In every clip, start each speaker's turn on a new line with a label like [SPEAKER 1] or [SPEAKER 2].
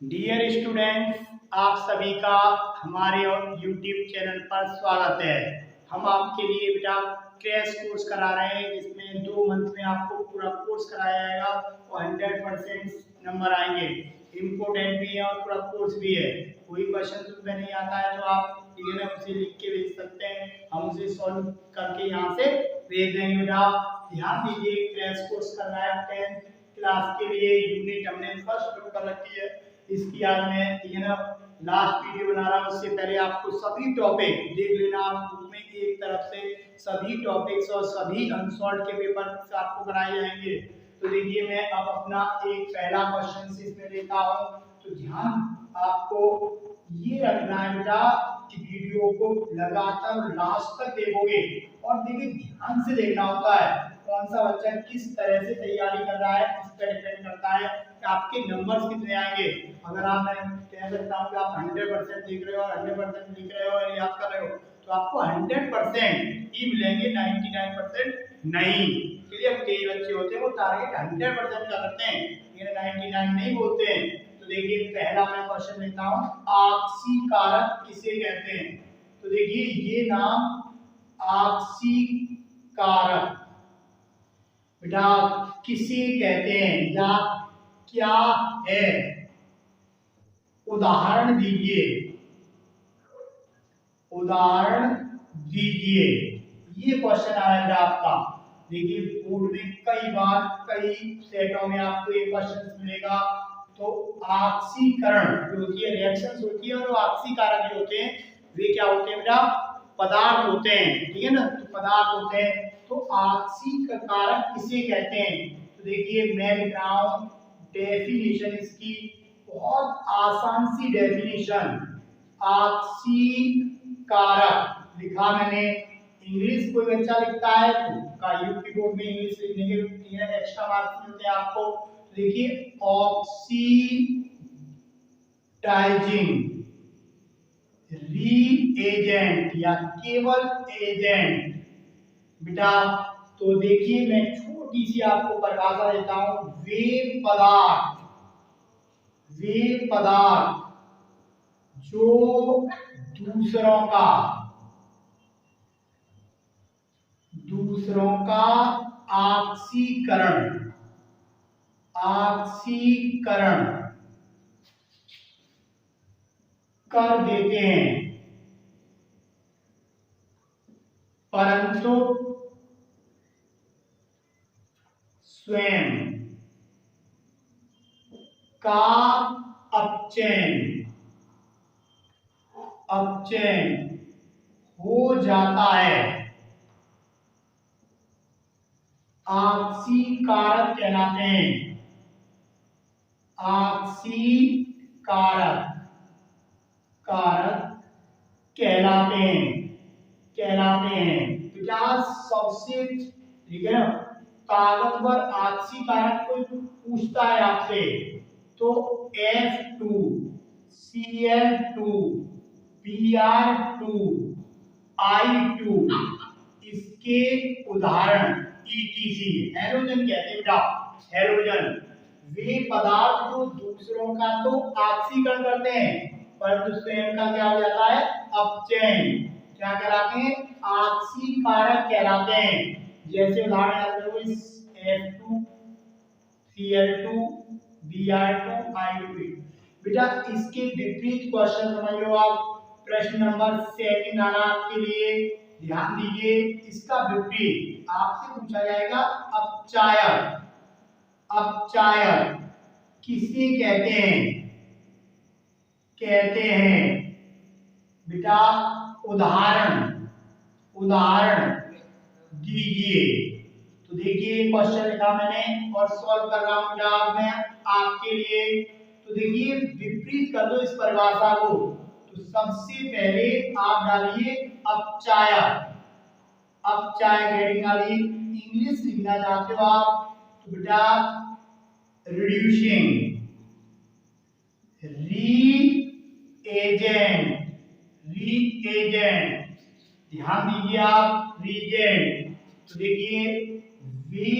[SPEAKER 1] Dear students, आप सभी का हमारे YouTube चैनल पर स्वागत है। हम आपके लिए बेटा क्रैश कोर्स करा रहे हैं जिसमें 2 मंथ में आपको पूरा कोर्स कराया जाएगा और 100% नंबर आएंगे। इम्पोर्टेंट भी है और पूरा कोर्स भी है। कोई क्वेश्चन तुम्हें नहीं आता है तो आप उसे लिख के भेज सकते हैं, हम उसे सॉल्व करके यहाँ से भेज देंगे। बेटा ध्यान दीजिए, क्रैश कोर्स कर रहा है 10th क्लास के लिए। यूनिट हमने फर्स्ट पेपर रखी है। इसकी आज मैं लास्ट वीडियो बना रहा हूँ। उससे पहले आपको सभी टॉपिक देख लेना। आप बुक में एक तरफ से सभी टॉपिक्स और सभी अनसॉल्व के पेपर आपको कराए जाएंगे। तो देखिए, मैं अब अपना एक पहला क्वेश्चन इसमें लेता हूँ। तो ध्यान आपको ये रखना है बेटा कि वीडियो को लगातार लास्ट तक देखोगे और देखिए ध्यान से देखना होता है। कौन सा बच्चा किस तरह से तैयारी कर रहा है इस पर डिपेंड करता है कि आपके नंबर्स कितने आएंगे। अगर आप, मैं कह सकता हूँ कि आप 100% लिख रहे हो और 100% लिख रहे हो और याद कर रहे हो तो आपको 100% ही मिलेंगे, 99% नहीं। इसलिए कई बच्चे होते हैं वो टारगेट 100% का करते हैं, लेकिन 99 नहीं बोलते हैं। तो देखिए, पहला मैं क्वेश्चन लेता हूँ, आपसी कारक किसे कहते हैं। तो देखिए, ये नाम आपसी कारक बेटा किसे कहते हैं या क्या है, उदाहरण दीजिए, उदाहरण दीजिए। ये क्वेश्चन आया है आपका। देखिए, बोर्ड में कई बार कई सेटों में आपको ये क्वेश्चन मिलेगा। तो ऑक्सीकरण जो होती है, रिएक्शंस होती है, और ऑक्सी कारक जो होते हैं वे क्या होते हैं बेटा, पदार्थ होते हैं। ठीक है ना, तो पदार्थ होते हैं। तो ऑक्सी कारक किसे कहते हैं। तो देखिए, मैं लिख रहा हूं डेफिनेशन इसकी, बहुत आसान सी डेफिनेशन। ऑक्सी कारक लिखा मैंने। इंग्लिश कोई बच्चा लिखता है तो का यूपी बोर्ड में इंग्लिश लिखने के एक्स्ट्रा मार्क्स मिलते हैं आपको। देखिए, ऑक्सीडाइजिंग रीएजेंट या केवल एजेंट बेटा। तो देखिए, मैं छोटी सी आपको परिभाषा देता हूं। वे पदार्थ जो दूसरों का ऑक्सीकरण कर देते हैं, परंतु स्वयं का अपचयन हो जाता है, ऑक्सीकारक कहलाते हैं। ऑक्सीकारक कहलाते हैं बेटा। सबसे ठीक है ना, ताकतवर ऑक्सीकारक कोई पूछता है आपसे तो F2 Cl2 Br2 I2 इसके उदाहरण ETC हैलोजन कहते हैं बेटा। हैलोजन वे पदार्थ जो दूसरों का तो ऑक्सीकरण करते हैं परंतु स्वयं का क्या हो जाता है, अपचयन। क्या कहलाते हैं, ऑक्सीकारक कहलाते हैं। जैसे उदाहरण F2 Cl2 Br2 I2 बेटा। इसके विपरीत क्वेश्चन समझ लो आप। प्रश्न नंबर 2 आना आपके लिए, ध्यान दीजिए। इसका विपरीत आपसे पूछा जाएगा, अपचायक किसे कहते हैं बेटा। उदाहरण दीजिए। तो देखिए, क्वेश्चन लिखा मैंने और सॉल्व कर रहा हूं जवाब मैं आपके लिए। तो देखिए, विपरीत कर दो इस परिभाषा को। तो सबसे पहले आप डालिए अपचायक हेडिंग डालिए। इंग्लिश लिखना चाहते हो आप तो बेटा रिड्यूसिंग रीएजेंट ध्यान दीजिए आप, रीजेंट। तो देखिए, वे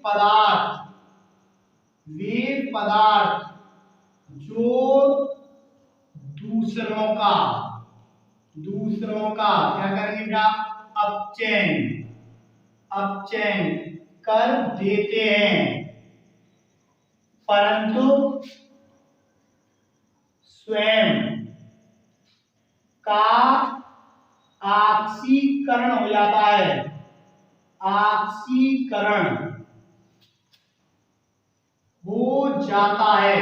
[SPEAKER 1] पदार्थ जो दूसरों का क्या करेंगे बेटा, अपचयन कर देते हैं, परंतु स्वयं का ऑक्सीकरण हो जाता है, ऑक्सीकरण हो जाता है।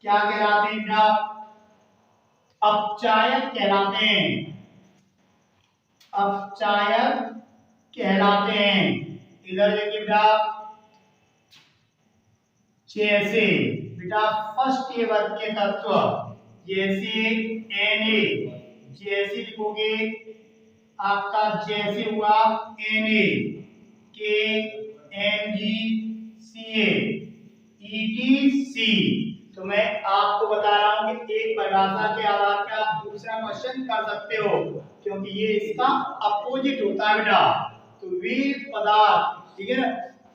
[SPEAKER 1] क्या कहलाते हैं बेटा, अपचायक कहलाते हैं, अपचायक कहलाते हैं। इधर देखिए बेटा, जैसे बेटा फर्स्ट ए वर्ग के तत्व, जैसे Na, जैसे लिखोगे आपका जैसे हुआ Na, के MgCa EtC। तो मैं आपको बता रहा हूं कि एक परिभाषा के आधार पर आप दूसरा क्वेश्चन कर सकते हो, क्योंकि ये इसका अपोजिट होता है बेटा। तो वे पदार्थ, ठीक है ना,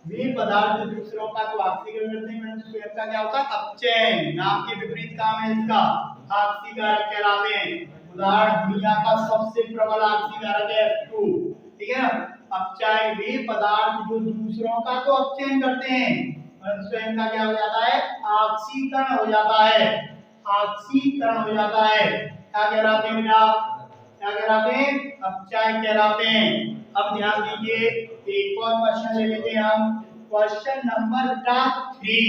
[SPEAKER 1] वे पदार्थ जो दूसरों का तो ऑक्सीकरण करते हैं, स्वयं का क्या होता है, अपचयन। नाम के विपरीत काम है इसका, ऑक्सीकारक कहलाते हैं। उदाहरण, दुनिया का सबसे प्रबल ऑक्सीकारक है F2, ठीक है ना। अपचायक वे पदार्थ जो दूसरों का तो अपचयन करते हैं, स्वयं का क्या हो जाता है, ऑक्सीकरण हो जाता है, ऑक्सीकरण हो जाता है। क्या कहलाते हैं बेटा, क्या कहलाते हैं, अपचायक कहलाते हैं। अब ध्यान दीजिए, एक और क्वेश्चन ले लेते हैं हम, क्वेश्चन नंबर 3।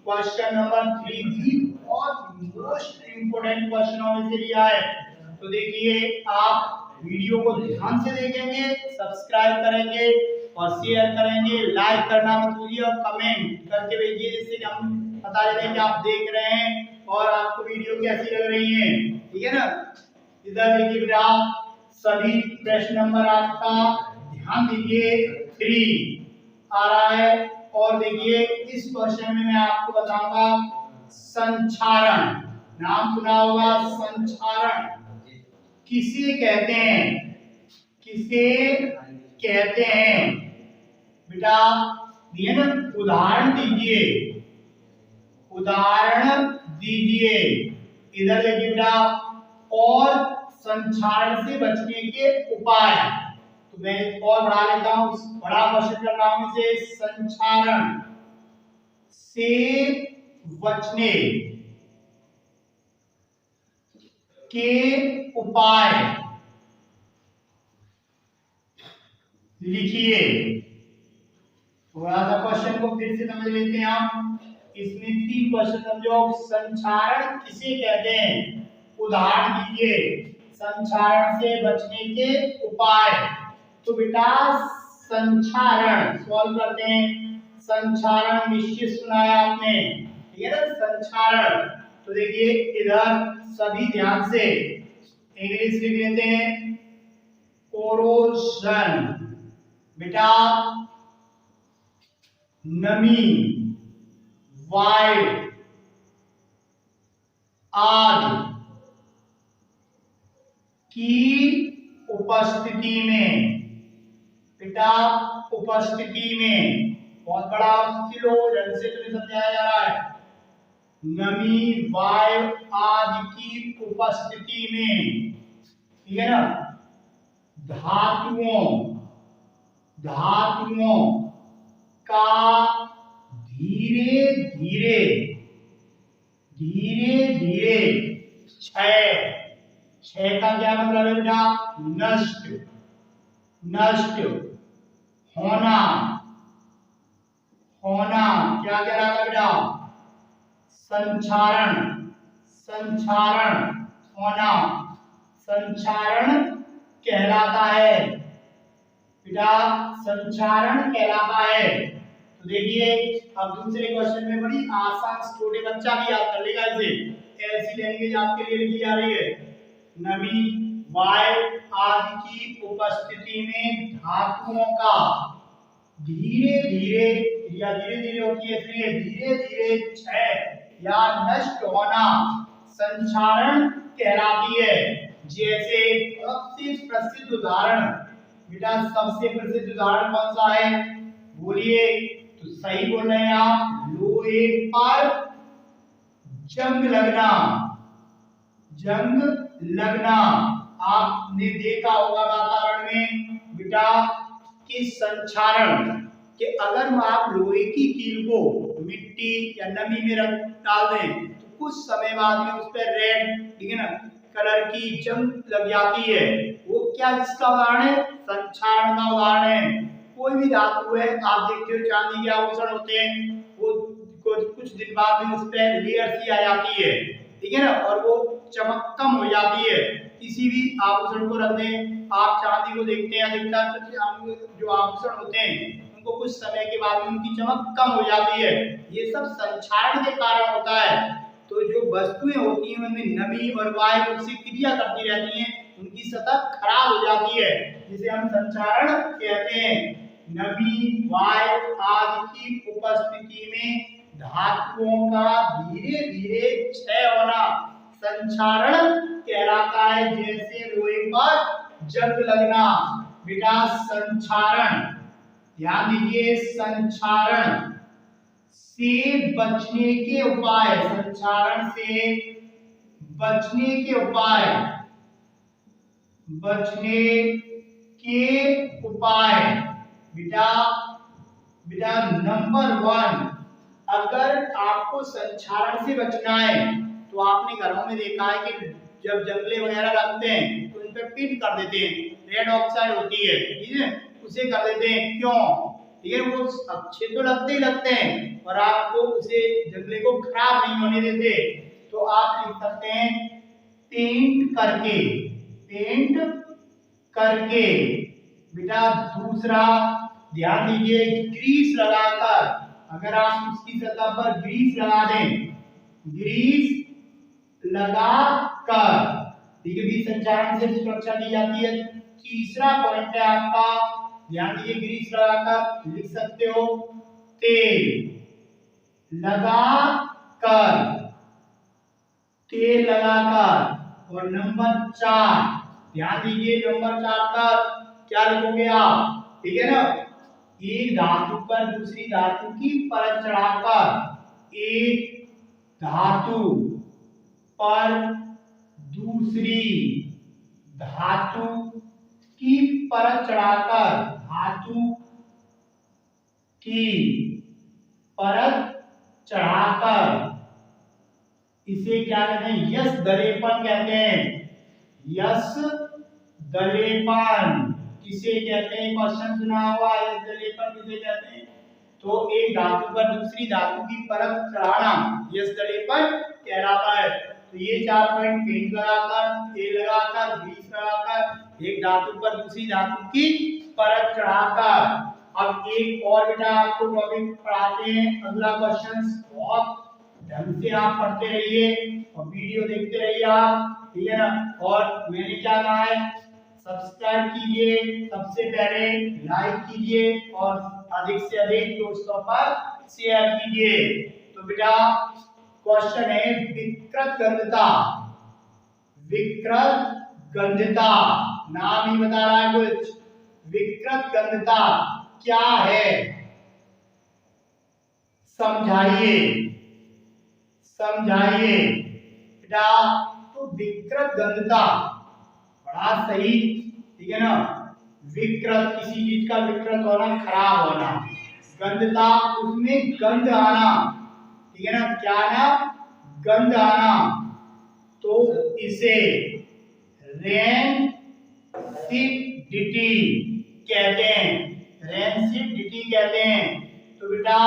[SPEAKER 1] क्वेश्चन नंबर 3 भी बहुत मोस्ट इंपोर्टेंट क्वेश्चनों में से लिया है। तो देखिए, आप वीडियो को ध्यान से देखेंगे, सब्सक्राइब करेंगे और शेयर करेंगे, लाइक करना मत भूलिए और कमेंट करके भेजिए, जिससे हम पता चले कि आप देख रहे हैं और आपको वीडियो कैसी लग रही है, ठीक है ना। इधर देखिए बेटा, सभी प्रश्न नंबर आपका ध्यान दीजिए 3 आ रहा है। और देखिए, इस क्वेश्चन में मैं आपको बताऊंगा संचारण। नाम सुना होगा, संचारण किसे कहते हैं, किसे कहते हैं बेटा, दिए ना, उदाहरण दीजिए, उदाहरण दीजिए। इधर देखिए बेटा, और संचारण से बचने के उपाय। तो मैं और बढ़ा लेता हूं, बड़ा क्वेश्चन कर रहा हूं इसे, संचारण से बचने के उपाय लिखिए। थोड़ा सा क्वेश्चन को फिर से समझ लेते हैं हम। इसमें 3 क्वेश्चन समझो। संचारण किसे कहते हैं, उदाहरण दीजिए, संचारण से बचने के उपाय। तो बेटा, संचारण सॉल्व करते हैं। संचारण निश्चित सुना है आपने, ठीक है ना, संचारण। तो देखिए, इधर सभी ध्यान से इंग्लिश लिख लेते हैं, कोरोजन बेटा, नमी, वायु आदि की उपस्थिति में, बेटा उपस्थिति में, बहुत बड़ा किलो रन से तुम्हें समझाया जा रहा है, नमी वायु आदि की उपस्थिति में, ठीक है ना, धातुओं का धीरे धीरे क्षय का क्या मतलब है बेटा, नष्ट होना क्या कहलाता है बेटा, संचारण होना, संचारण कहलाता है बेटा, संचारण कहलाता है। तो देखिए, अब दूसरे क्वेश्चन में बड़ी आसान, छोटे बच्चा भी याद कर लेगा इसे, ऐसी लैंग्वेज आपके लिए लिखी जा रही है, नमी वायु आदि की उपस्थिति में धातुओं का धीरे धीरे होती है, इसलिए धीरे धीरे क्षय या नष्ट होना संचारण कहलाती है। जैसे सबसे प्रसिद्ध उदाहरण बेटा, सबसे प्रसिद्ध उदाहरण कौन सा है, बोलिए। तो सही बोल रहे हैं आप, लोहे पर जंग लगना, जंग लगना। आपने देखा होगा वातावरण में बेटा कि संक्षारण, कि अगर आप लोहे की कील को मिट्टी या नमी में रख डाल दें तो कुछ समय बाद में उस पर रेड, ठीक है ना, कलर की जंग लग जाती है। वो क्या, जिसका उदाहरण है? संक्षारण का उदाहरण है। कोई भी धातु है, आप देखते हो चांदी के आभूषण होते हैं, वो कुछ दिन बाद में उस पर लेयर सी आ जाती है, ठीक है ना, और वो चमक कम हो जाती है। किसी भी आभूषण को रख दें, आप चांदी को देखते हैं अधिकतर जो आभूषण होते हैं उनको कुछ समय के बाद में उनकी चमक कम हो जाती है। ये सब संक्षारण के कारण होता है। तो जो वस्तुएं होती हैं उनमें नमी और वायु उससे क्रिया करती रहती हैं, उनकी सतह खराब हो जाती है, जिसे हम संक्षारण कहते हैं। नमी, वायु आदि की उपस्थिति में धातुओं का धीरे धीरे क्षय होना संक्षारण कहलाता है। जैसे लोहे पर जंग लगना, बेटा संक्षारण, ध्यान दीजिए, संक्षारण से बचने के उपाय, संक्षारण से बचने के उपाय, बचने के उपाय बेटा नंबर 1, अगर आपको संक्षारण से बचना है तो आपने घरों में देखा है कि जब जंगले वगैरह लगते हैं तो उन पर पिन कर देते हैं, रेड ऑक्साइड होती है, ठीक है, उसे कर देते हैं। क्यों? ठीक है, वो अच्छे तो लगते ही लगते हैं और आपको उसे जंगले को खराब नहीं होने देते। तो आप लिख सकते हैं पेंट करके, पेंट करके। बेटा दूसरा, ध्यान दीजिए, ग्रीस लगाकर, अगर आप उसकी सतह पर ग्रीस लगा दें, ग्रीस लगाकर, ठीक है, भी संक्षारण से सुरक्षा दी जाती है। तीसरा पॉइंट है आपका, ध्यान दीजिए, ग्रीस लगाकर लिख सकते हो तेल लगाकर, तेल लगाकर। और नंबर 4, ध्यान दीजिए, नंबर 4 पर क्या लिखोगे आप, ठीक है ना, एक धातु पर दूसरी धातु की परत चढ़ाकर, एक धातु पर दूसरी धातु की परत चढ़ाकर, धातु की परत चढ़ाकर, इसे क्या कहते हैं? यश दलेपन कहते हैं, यश दलेपन किसे कहते हैं? क्वेश्चन सुना हुआ, यश दलेपन किसे कहते हैं? तो एक धातु पर दूसरी धातु की परत चढ़ाना यश दलेपन कहलाता है। तो ये 4 पॉइंट, पेंट लगाकर, तेल लगाकर, ग्रीस लगाकर, एक धातु पर दूसरी धातु की परत चढ़ाकर। अब एक और बेटा आपको टॉपिक पढ़ाते हैं, अगला क्वेश्चन, बहुत ढंग से आप पढ़ते रहिए और वीडियो देखते रहिए आप, ठीक है ना। और मैंने क्या कहा है, सब्सक्राइब कीजिए, सबसे पहले लाइक कीजिए और अधिक से अधिक दोस्तों पर शेयर कीजिए। तो बेटा क्वेश्चन है विकृत गंधता, विकृत गंधता, नाम ही बता रहा है कुछ। विकृत गंधता क्या है, समझाइए, समझाइए बेटा। तो विकृत गंधता बड़ा सही, ठीक है ना, विकृत किसी चीज का विकृत होना, खराब होना, गंधता उसमें गंध आना, ठीक है ना, क्या आना? गंध आना। तो इसे रेनसिडिटी कहते हैं, रेनसिडिटी कहते हैं। तो बेटा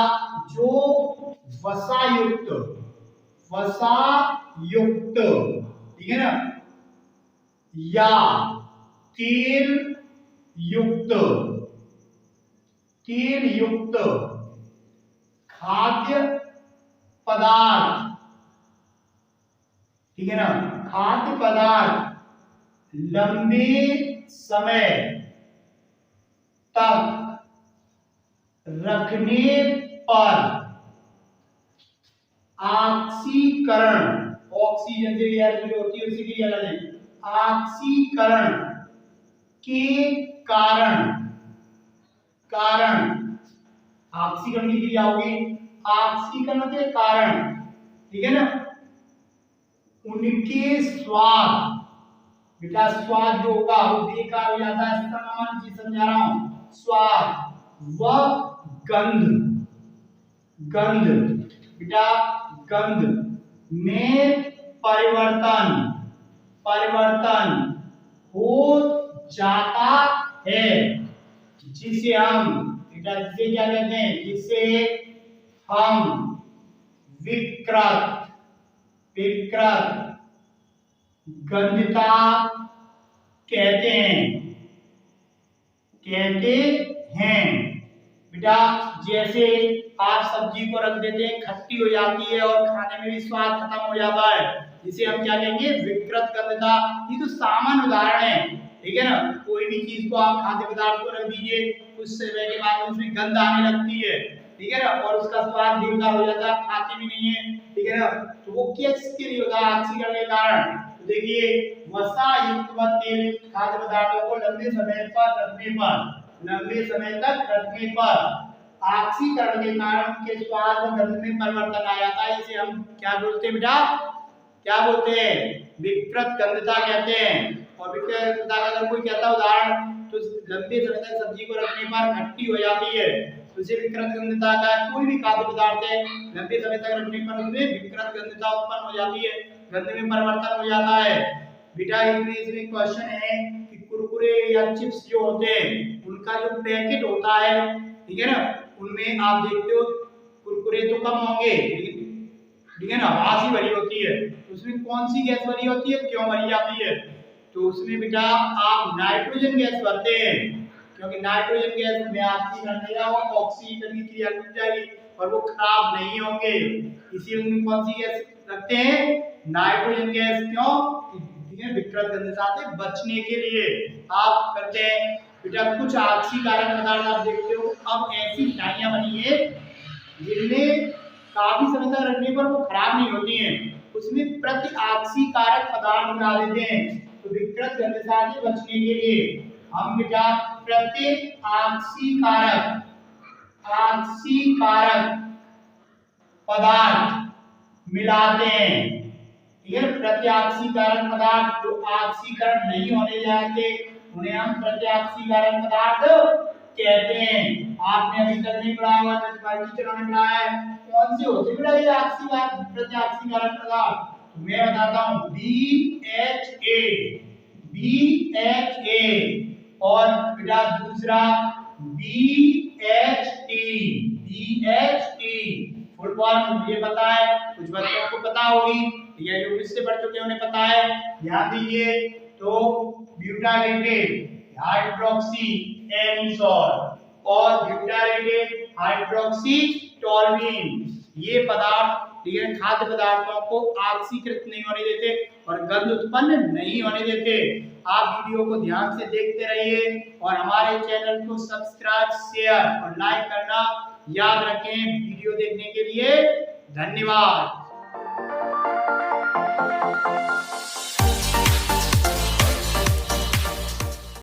[SPEAKER 1] जो वसा युक्त, वसा युक्त, ठीक है ना, या तेल युक्त, तेल युक्त खाद्य पदार्थ, ठीक है ना, खाद्य पदार्थ लंबे समय तक रखने पर ऑक्सीकरण, ऑक्सीजन से एयर जो होती है उसी की अलग है, ऑक्सीकरण के कारण, कारण ऑक्सीकरण की क्रिया होगी, ऑक्सीकरण के कारण, ठीक है ना, उनके स्वाद, बेटा स्वाद जो होगा वो बेकार हो जाता है, समान चीज समझा रहा हूं, स्वाद व गंध, गंध बेटा गंध में परिवर्तन, परिवर्तन हो जाता है, जिसे हम बेटा जिसे क्या कहते हैं, जिसे हम विकृत, विकृत गंधता कहते हैं, कहते हैं। बेटा जैसे आप सब्जी को रख देते हैं, खट्टी हो जाती है और खाने में भी स्वाद खत्म हो जाता है, जिसे हम क्या कहेंगे, विकृत गंधता। ये तो सामान्य उदाहरण है, ठीक है ना। कोई भी चीज को आप खाद्य पदार्थ को रख दीजिए, कुछ समय के बाद उसमें गंध आने लगती है, ठीक है ना, और उसका स्वाद बेकार हो जाता है, खाते भी नहीं है, ठीक है ना। तो वो किसके लिए होता है, ऑक्सीकरण के कारण। तो देखिए वसा युक्त व तेल युक्त खाद्य पदार्थों को लंबे समय पर रखने पर, लंबे समय तक रखने पर ऑक्सीकरण के कारण उनके स्वाद व गंध में परिवर्तन आ जाता है। इसे हम क्या बोलते हैं बेटा, क्या बोलते हैं, विकृत गंधता कहते हैं। और विकृत गंधता का अगर कोई कहता है उदाहरण, तो लंबे समय तक सब्जी को रखने पर खट्टी हो जाती है, तो इसे विकृत गंधता का। कोई भी खाद्य पदार्थ है लंबे समय तक रखने पर उसमें विकृत गंधता उत्पन्न हो जाती है, गंध में परिवर्तन हो जाता है। बेटा इसमें क्वेश्चन है कि कुरकुरे या चिप्स जो होते हैं उनका जो पैकेट होता है, ठीक है ना, उनमें आप देखते हो कुरकुरे तो कम होंगे, ठीक है ना, आवाज ही भरी होती है, उसमें कौन सी गैस भरी होती है, क्यों भरी जाती है, तो उसमें बेटा आप नाइट्रोजन गैस भरते हैं, क्योंकि नाइट्रोजन गैस में ऑक्सीजन रहेगा और ऑक्सीजन की क्रिया रुक जाएगी और वो खराब नहीं होंगे, इसी उनमें कौन सी गैस रखते हैं, नाइट्रोजन गैस। क्यों, विकृत गंधता से बचने के लिए आप करते हैं। बेटा कुछ ऑक्सीकारक पदार्थ आप देखते हो, अब ऐसी मिठाइयां बनी है जिनमें काफी समय तक रखने पर वो खराब नहीं होती हैं, उसमें प्रति ऑक्सीकारक पदार्थ मिला देते हैं। तो विकृत गंधता से बचने के लिए हम बेटा प्रति ऑक्सीकारक, ऑक्सीकारक पदार्थ मिलाते हैं, ठीक है। प्रति ऑक्सीकारक पदार्थ जो ऑक्सीकरण नहीं होने जाते उन्हें हम प्रति ऑक्सीकारक पदार्थ कहते हैं। आपने अभी तक नहीं पढ़ा हुआ, टीचरों ने पढ़ाया है, कौन से होते बेटा ये ऑक्सीकारक, प्रति ऑक्सीकारक पदार्थ, मैं बताता हूं, BHA, BHA और बेटा दूसरा BHT, BHT फुल फॉर्म मुझे पता है, कुछ बच्चों को पता होगी, ये जो इससे पढ़ चुके उन्हें पता है, ध्यान दीजिए। तो ब्यूटारेटेड हाइड्रोक्सी एनिसोल और ब्यूटारेटेड हाइड्रोक्सी टोल्यूइन, ये पदार्थ खाद्य पदार्थों को ऑक्सीकृत नहीं होने देते और गंध उत्पन्न नहीं होने देते। आप वीडियो को ध्यान से देखते रहिए और हमारे चैनल को सब्सक्राइब, शेयर और लाइक करना याद रखें। वीडियो देखने के लिए धन्यवाद।